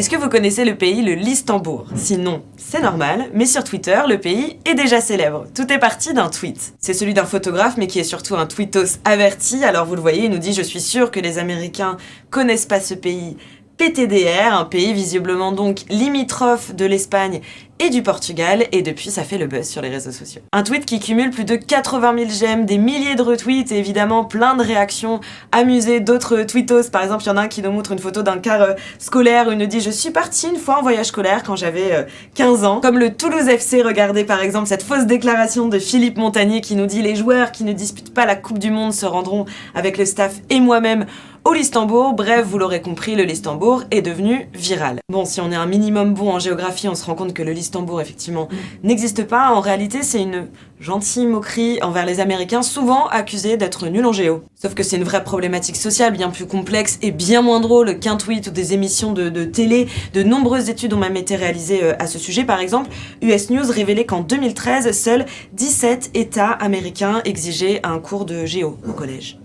Est-ce que vous connaissez le pays le Listembourg? Sinon, c'est normal, mais sur Twitter, le pays est déjà célèbre. Tout est parti d'un tweet. C'est celui d'un photographe, mais qui est surtout un tweetos averti. Alors vous le voyez, il nous dit « Je suis sûr que les Américains connaissent pas ce pays ». PTDR, un pays visiblement donc limitrophe de l'Espagne et du Portugal, et depuis ça fait le buzz sur les réseaux sociaux. Un tweet qui cumule plus de 80 000 j'aime, des milliers de retweets et évidemment plein de réactions amusées d'autres tweetos. Par exemple, il y en a un qui nous montre une photo d'un car scolaire où il nous dit « Je suis parti une fois en voyage scolaire quand j'avais 15 ans ». Comme le Toulouse FC, regardez par exemple cette fausse déclaration de Philippe Montagnier qui nous dit « Les joueurs qui ne disputent pas la Coupe du Monde se rendront avec le staff et moi-même au Listembourg ». Bref, vous l'aurez compris, le Listembourg est devenu viral. Bon, si on est un minimum bon en géographie, on se rend compte que le Listembourg, effectivement, n'existe pas. En réalité, c'est une gentille moquerie envers les Américains, souvent accusés d'être nuls en géo. Sauf que c'est une vraie problématique sociale bien plus complexe et bien moins drôle qu'un tweet ou des émissions de télé. De nombreuses études ont même été réalisées à ce sujet. Par exemple, US News révélait qu'en 2013, seuls 17 États américains exigeaient un cours de géo au collège.